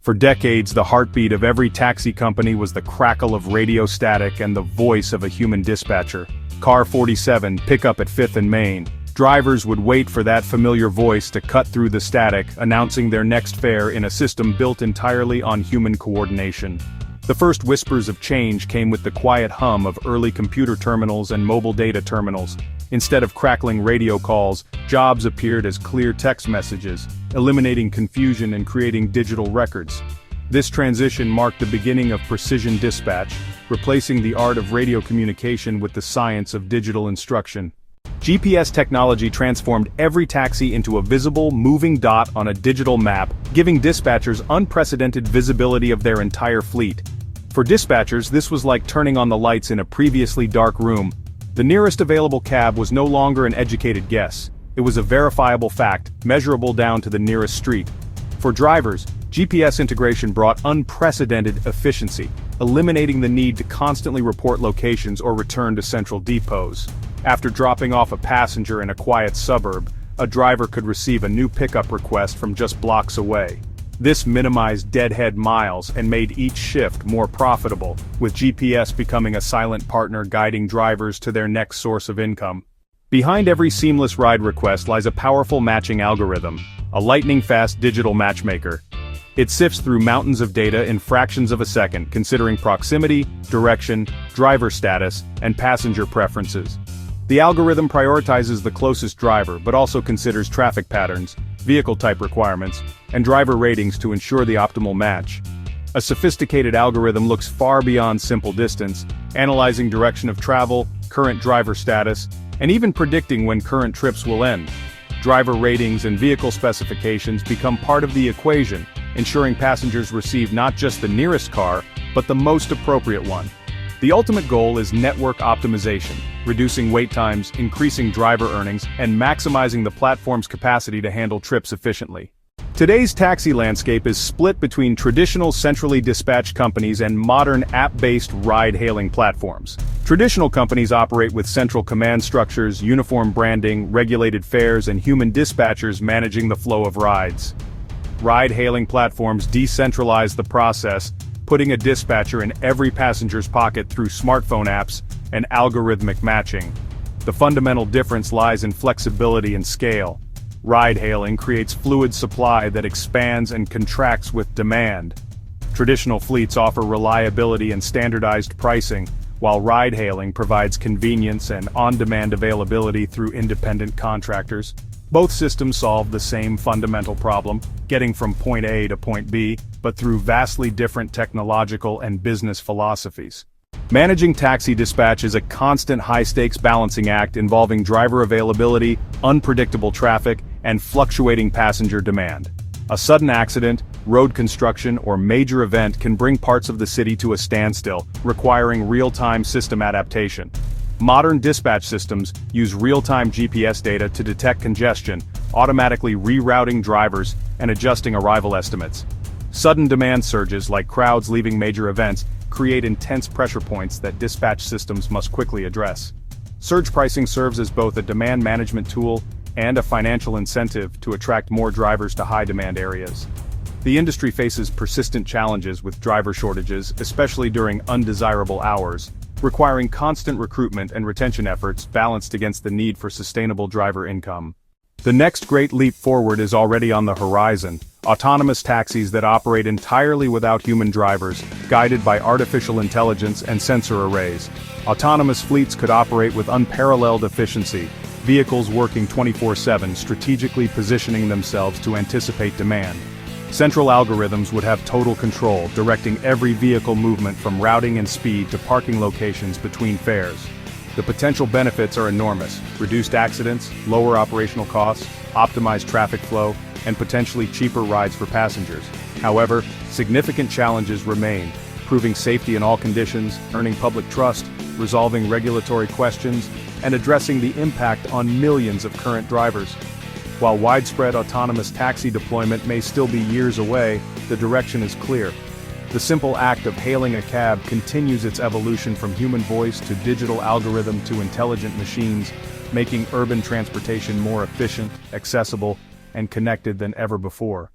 For decades, the heartbeat of every taxi company was the crackle of radio static and the voice of a human dispatcher. Car 47, pickup at 5th and Main. Drivers would wait for that familiar voice to cut through the static, announcing their next fare in a system built entirely on human coordination. The first whispers of change came with the quiet hum of early computer terminals and mobile data terminals. Instead of crackling radio calls, jobs appeared as clear text messages, eliminating confusion and creating digital records. This transition marked the beginning of precision dispatch, replacing the art of radio communication with the science of digital instruction. GPS technology transformed every taxi into a visible, moving dot on a digital map, giving dispatchers unprecedented visibility of their entire fleet. For dispatchers, this was like turning on the lights in a previously dark room. The nearest available cab was no longer an educated guess. It was a verifiable fact, measurable down to the nearest street. For drivers, GPS integration brought unprecedented efficiency, eliminating the need to constantly report locations or return to central depots. After dropping off a passenger in a quiet suburb, a driver could receive a new pickup request from just blocks away. This minimized deadhead miles and made each shift more profitable, with GPS becoming a silent partner guiding drivers to their next source of income. Behind every seamless ride request lies a powerful matching algorithm, a lightning-fast digital matchmaker. It sifts through mountains of data in fractions of a second, considering proximity, direction, driver status, and passenger preferences. The algorithm prioritizes the closest driver but also considers traffic patterns, vehicle type requirements, and driver ratings to ensure the optimal match. A sophisticated algorithm looks far beyond simple distance, analyzing direction of travel, current driver status, and even predicting when current trips will end. Driver ratings and vehicle specifications become part of the equation, ensuring passengers receive not just the nearest car, but the most appropriate one. The ultimate goal is network optimization, reducing wait times, increasing driver earnings, and maximizing the platform's capacity to handle trips efficiently. Today's taxi landscape is split between traditional centrally dispatched companies and modern app-based ride-hailing platforms. Traditional companies operate with central command structures, uniform branding, regulated fares, and human dispatchers managing the flow of rides. Ride-hailing platforms decentralize the process, putting a dispatcher in every passenger's pocket through smartphone apps and algorithmic matching. The fundamental difference lies in flexibility and scale. Ride-hailing creates fluid supply that expands and contracts with demand. Traditional fleets offer reliability and standardized pricing, while ride-hailing provides convenience and on-demand availability through independent contractors. Both systems solve the same fundamental problem, getting from point A to point B, but through vastly different technological and business philosophies. Managing taxi dispatch is a constant high-stakes balancing act involving driver availability, unpredictable traffic, and fluctuating passenger demand. A sudden accident, road construction, or major event can bring parts of the city to a standstill, requiring real-time system adaptation. Modern dispatch systems use real-time GPS data to detect congestion, automatically rerouting drivers and adjusting arrival estimates. Sudden demand surges, like crowds leaving major events, create intense pressure points that dispatch systems must quickly address. Surge pricing serves as both a demand management tool and a financial incentive to attract more drivers to high-demand areas. The industry faces persistent challenges with driver shortages, especially during undesirable hours, requiring constant recruitment and retention efforts balanced against the need for sustainable driver income. The next great leap forward is already on the horizon: autonomous taxis that operate entirely without human drivers, guided by artificial intelligence and sensor arrays. Autonomous fleets could operate with unparalleled efficiency, vehicles working 24/7, strategically positioning themselves to anticipate demand. Central algorithms would have total control, directing every vehicle movement from routing and speed to parking locations between fares. The potential benefits are enormous: reduced accidents, lower operational costs, optimized traffic flow, and potentially cheaper rides for passengers. However, significant challenges remain: proving safety in all conditions, earning public trust, resolving regulatory questions, and addressing the impact on millions of current drivers. While widespread autonomous taxi deployment may still be years away, the direction is clear. The simple act of hailing a cab continues its evolution from human voice to digital algorithm to intelligent machines, making urban transportation more efficient, accessible, and connected than ever before.